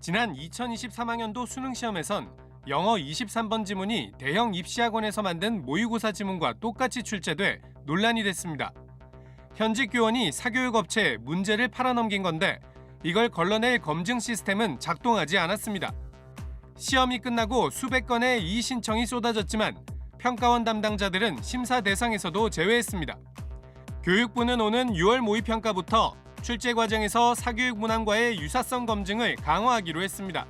지난 2023학년도 수능시험에선 영어 23번 지문이 대형 입시학원에서 만든 모의고사 지문과 똑같이 출제돼 논란이 됐습니다. 현직 교원이 사교육업체에 문제를 팔아넘긴 건데 이걸 걸러낼 검증 시스템은 작동하지 않았습니다. 시험이 끝나고 수백 건의 이의 신청이 쏟아졌지만 평가원 담당자들은 심사 대상에서도 제외했습니다. 교육부는 오는 6월 모의평가부터 출제 과정에서 사교육 문항과의 유사성 검증을 강화하기로 했습니다.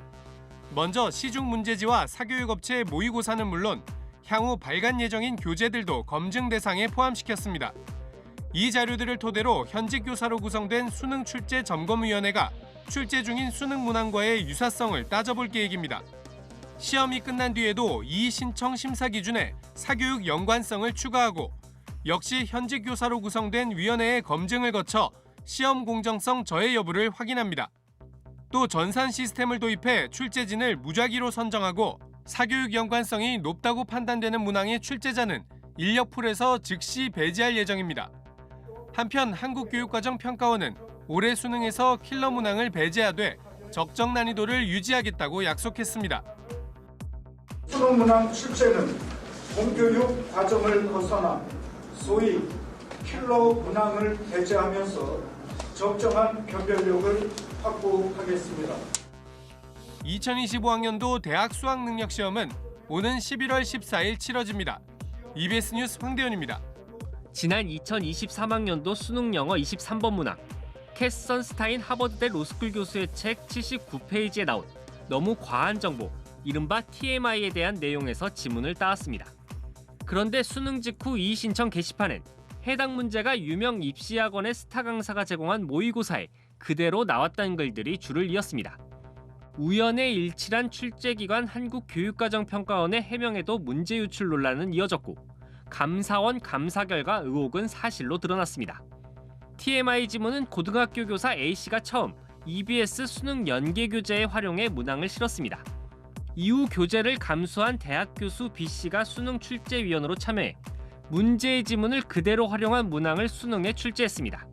먼저 시중 문제지와 사교육업체 모의고사는 물론 향후 발간 예정인 교재들도 검증 대상에 포함시켰습니다. 이 자료들을 토대로 현직 교사로 구성된 수능 출제 점검위원회가 출제 중인 수능 문항과의 유사성을 따져볼 계획입니다. 시험이 끝난 뒤에도 이의 신청 심사 기준에 사교육 연관성을 추가하고 역시 현직 교사로 구성된 위원회의 검증을 거쳐 시험 공정성 저해 여부를 확인합니다. 또 전산 시스템을 도입해 출제진을 무작위로 선정하고 사교육 연관성이 높다고 판단되는 문항의 출제자는 인력풀에서 즉시 배제할 예정입니다. 한편 한국교육과정평가원은 올해 수능에서 킬러 문항을 배제하되 적정 난이도를 유지하겠다고 약속했습니다. 수능 문항 출제는 공교육 과정을 벗어나 소위 킬러 문항을 배제하면서 적정한 변별력을 확보하겠습니다. 2025학년도 대학 수학능력시험은 오는 11월 14일 치러집니다. EBS 뉴스 황대현입니다. 지난 2023학년도 수능 영어 23번 문항, 캐스 선스타인 하버드대 로스쿨 교수의 책 79페이지에 나온 너무 과한 정보, 이른바 TMI에 대한 내용에서 지문을 따왔습니다. 그런데 수능 직후 이의 신청 게시판엔 해당 문제가 유명 입시학원의 스타 강사가 제공한 모의고사에 그대로 나왔다는 글들이 줄을 이었습니다. 우연의 일치란 출제기관 한국교육과정평가원의 해명에도 문제 유출 논란은 이어졌고 감사원 감사 결과 의혹은 사실로 드러났습니다. TMI 지문은 고등학교 교사 A씨가 처음 EBS 수능 연계 교재에 활용해 문항을 실었습니다. 이후 교재를 감수한 대학 교수 B씨가 수능 출제위원으로 참여해 문제의 지문을 그대로 활용한 문항을 수능에 출제했습니다.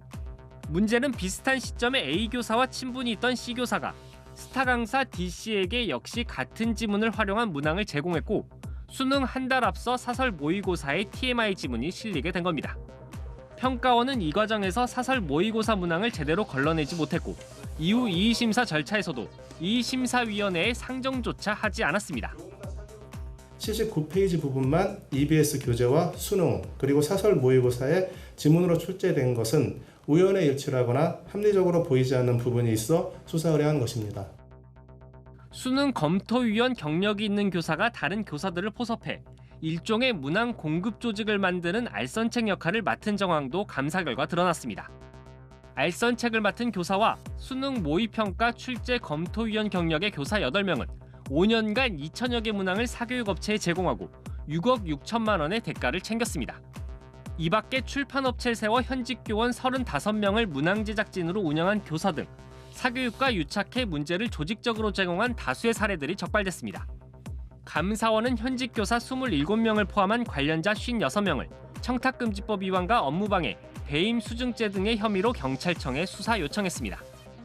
문제는 비슷한 시점에 A 교사와 친분이 있던 C 교사가 스타 강사 D씨에게 역시 같은 지문을 활용한 문항을 제공했고 수능 한 달 앞서 사설 모의고사에 TMI 지문이 실리게 된 겁니다. 평가원은 이 과정에서 사설 모의고사 문항을 제대로 걸러내지 못했고 이후 이의심사 절차에서도 이의심사위원회에 상정조차 하지 않았습니다. 79페이지 부분만 EBS 교재와 수능 그리고 사설 모의고사에 지문으로 출제된 것은 우연의 일치라거나 합리적으로 보이지 않는 부분이 있어 수사 의뢰한 것입니다. 수능 검토위원 경력이 있는 교사가 다른 교사들을 포섭해 일종의 문항 공급 조직을 만드는 알선책 역할을 맡은 정황도 감사 결과 드러났습니다. 알선책을 맡은 교사와 수능 모의평가 출제 검토위원 경력의 교사 8명은 5년간 2천여 개 문항을 사교육업체에 제공하고 6억 6천만 원의 대가를 챙겼습니다. 이 밖에 출판업체를 세워 현직 교원 35명을 문항 제작진으로 운영한 교사 등 사교육과 유착해 문제를 조직적으로 제공한 다수의 사례들이 적발됐습니다. 감사원은 현직 교사 27명을 포함한 관련자 56명을 청탁금지법 위반과 업무방해, 배임 수증죄 등의 혐의로 경찰청에 수사 요청했습니다.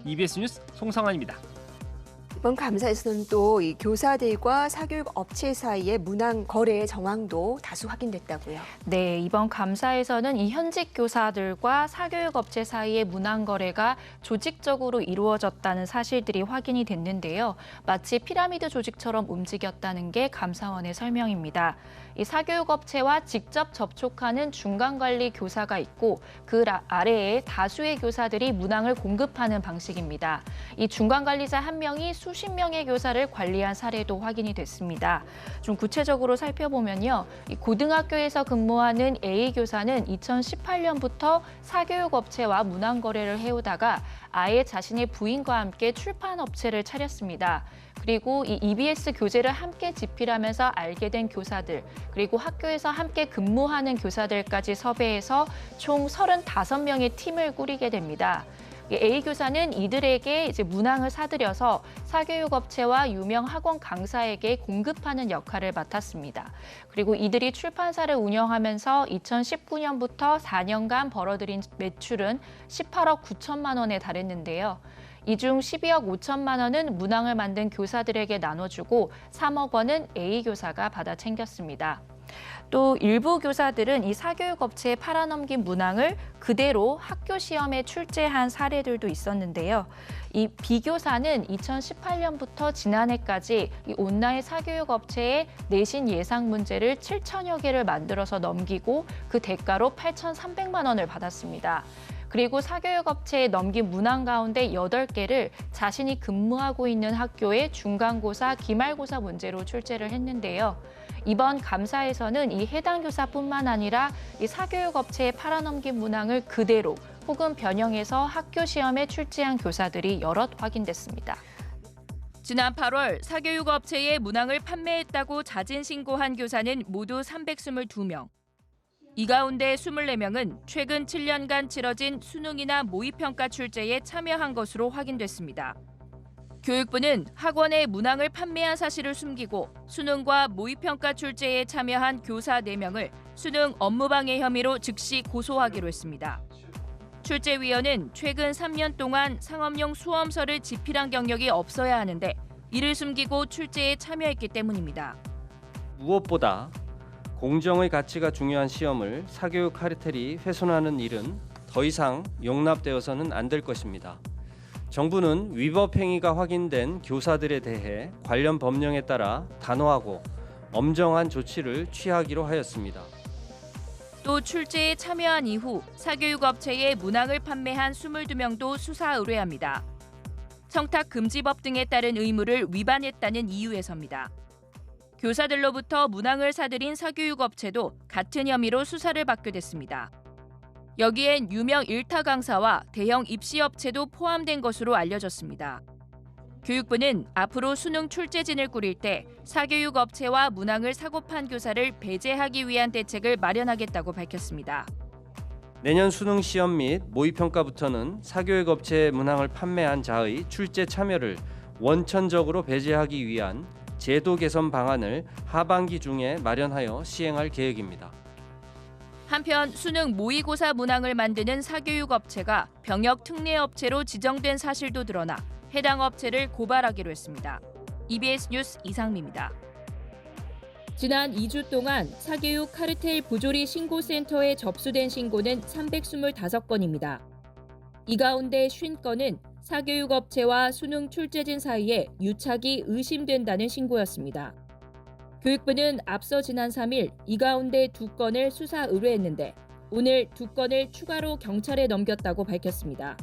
EBS 뉴스 송성환입니다. 이번 감사에서는 또 이 교사들과 사교육 업체 사이의 문항 거래의 정황도 다수 확인됐다고요. 네, 이번 감사에서는 이 현직 교사들과 사교육 업체 사이의 문항 거래가 조직적으로 이루어졌다는 사실들이 확인이 됐는데요. 마치 피라미드 조직처럼 움직였다는 게 감사원의 설명입니다. 이 사교육 업체와 직접 접촉하는 중간관리 교사가 있고 그 아래에 다수의 교사들이 문항을 공급하는 방식입니다. 이 중간관리자 한 명이 수십 명의 교사를 관리한 사례도 확인이 됐습니다. 좀 구체적으로 살펴보면요. 이 고등학교에서 근무하는 A 교사는 2018년부터 사교육 업체와 문항 거래를 해오다가 아예 자신의 부인과 함께 출판업체를 차렸습니다. 그리고 이 EBS 교재를 함께 집필하면서 알게 된 교사들, 그리고 학교에서 함께 근무하는 교사들까지 섭외해서 총 35명의 팀을 꾸리게 됩니다. A 교사는 이들에게 이제 문항을 사들여서 사교육업체와 유명 학원 강사에게 공급하는 역할을 맡았습니다. 그리고 이들이 출판사를 운영하면서 2019년부터 4년간 벌어들인 매출은 18억 9천만 원에 달했는데요. 이 중 12억 5천만 원은 문항을 만든 교사들에게 나눠주고 3억 원은 A 교사가 받아 챙겼습니다. 또 일부 교사들은 이 사교육업체에 팔아넘긴 문항을 그대로 학교 시험에 출제한 사례들도 있었는데요. 이 B 교사는 2018년부터 지난해까지 이 온라인 사교육업체에 내신 예상 문제를 7천여 개를 만들어서 넘기고 그 대가로 8,300만 원을 받았습니다. 그리고 사교육업체에 넘긴 문항 가운데 8개를 자신이 근무하고 있는 학교의 중간고사, 기말고사 문제로 출제를 했는데요. 이번 감사에서는 이 해당 교사뿐만 아니라 이 사교육업체에 팔아넘긴 문항을 그대로 혹은 변형해서 학교 시험에 출제한 교사들이 여럿 확인됐습니다. 지난 8월 사교육업체에 문항을 판매했다고 자진 신고한 교사는 모두 322명. 이 가운데 24명은 최근 7년간 치러진 수능이나 모의평가 출제에 참여한 것으로 확인됐습니다. 교육부는 학원에 문항을 판매한 사실을 숨기고 수능과 모의평가 출제에 참여한 교사 4명을 수능 업무방해 혐의로 즉시 고소하기로 했습니다. 출제위원은 최근 3년 동안 상업용 수험서를 집필한 경력이 없어야 하는데 이를 숨기고 출제에 참여했기 때문입니다. 무엇보다 공정의 가치가 중요한 시험을 사교육 카르텔이 훼손하는 일은 더 이상 용납되어서는 안 될 것입니다. 정부는 위법 행위가 확인된 교사들에 대해 관련 법령에 따라 단호하고 엄정한 조치를 취하기로 하였습니다. 또 출제에 참여한 이후 사교육업체에 문항을 판매한 22명도 수사 의뢰합니다. 청탁금지법 등에 따른 의무를 위반했다는 이유에서입니다. 교사들로부터 문항을 사들인 사교육업체도 같은 혐의로 수사를 받게 됐습니다. 여기엔 유명 일타 강사와 대형 입시업체도 포함된 것으로 알려졌습니다. 교육부는 앞으로 수능 출제진을 꾸릴 때 사교육업체와 문항을 사고 판 교사를 배제하기 위한 대책을 마련하겠다고 밝혔습니다. 내년 수능 시험 및 모의평가부터는 사교육업체에 문항을 판매한 자의 출제 참여를 원천적으로 배제하기 위한 제도 개선 방안을 하반기 중에 마련하여 시행할 계획입니다. 한편 수능 모의고사 문항을 만드는 사교육업체가 병역 특례업체로 지정된 사실도 드러나 해당 업체를 고발하기로 했습니다. EBS 뉴스 이상미입니다. 지난 2주 동안 사교육 카르텔 부조리 신고센터에 접수된 신고는 325건입니다. 이 가운데 50건은 사교육업체와 수능 출제진 사이에 유착이 의심된다는 신고였습니다. 교육부는 앞서 지난 3일 이 가운데 2건을 수사 의뢰했는데 오늘 2건을 추가로 경찰에 넘겼다고 밝혔습니다.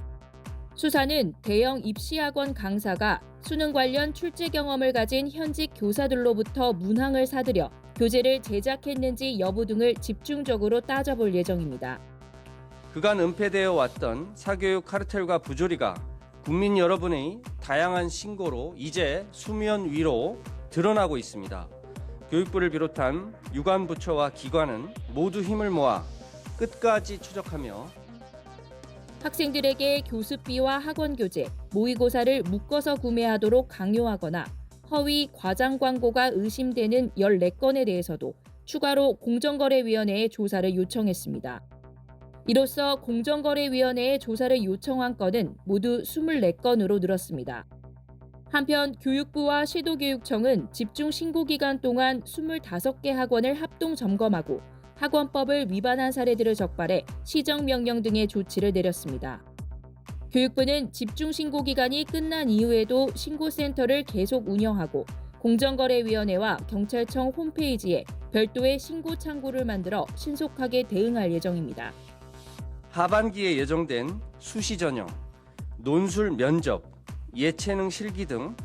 수사는 대형 입시학원 강사가 수능 관련 출제 경험을 가진 현직 교사들로부터 문항을 사들여 교재를 제작했는지 여부 등을 집중적으로 따져볼 예정입니다. 그간 은폐되어 왔던 사교육 카르텔과 부조리가 국민 여러분의 다양한 신고로 이제 수면 위로 드러나고 있습니다. 교육부를 비롯한 유관부처와 기관은 모두 힘을 모아 끝까지 추적하며 학생들에게 교습비와 학원 교재, 모의고사를 묶어서 구매하도록 강요하거나 허위 과장 광고가 의심되는 14건에 대해서도 추가로 공정거래위원회에 조사를 요청했습니다. 이로써 공정거래위원회에 조사를 요청한 건은 모두 24건으로 늘었습니다. 한편 교육부와 시도교육청은 집중 신고 기간 동안 25개 학원을 합동 점검하고 학원법을 위반한 사례들을 적발해 시정명령 등의 조치를 내렸습니다. 교육부는 집중 신고 기간이 끝난 이후에도 신고센터를 계속 운영하고 공정거래위원회와 경찰청 홈페이지에 별도의 신고 창구를 만들어 신속하게 대응할 예정입니다. 하반기에 예정된 수시 전형, 논술 면접, 예체능 실기 등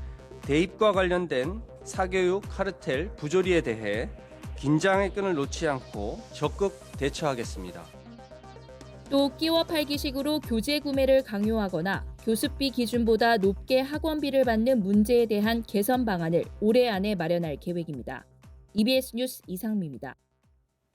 대입과 관련된 사교육 카르텔 부조리에 대해 긴장의 끈을 놓지 않고 적극 대처하겠습니다. 또 끼워 팔기식으로 교재 구매를 강요하거나 교습비 기준보다 높게 학원비를 받는 문제에 대한 개선 방안을 올해 안에 마련할 계획입니다. EBS 뉴스 이상미입니다.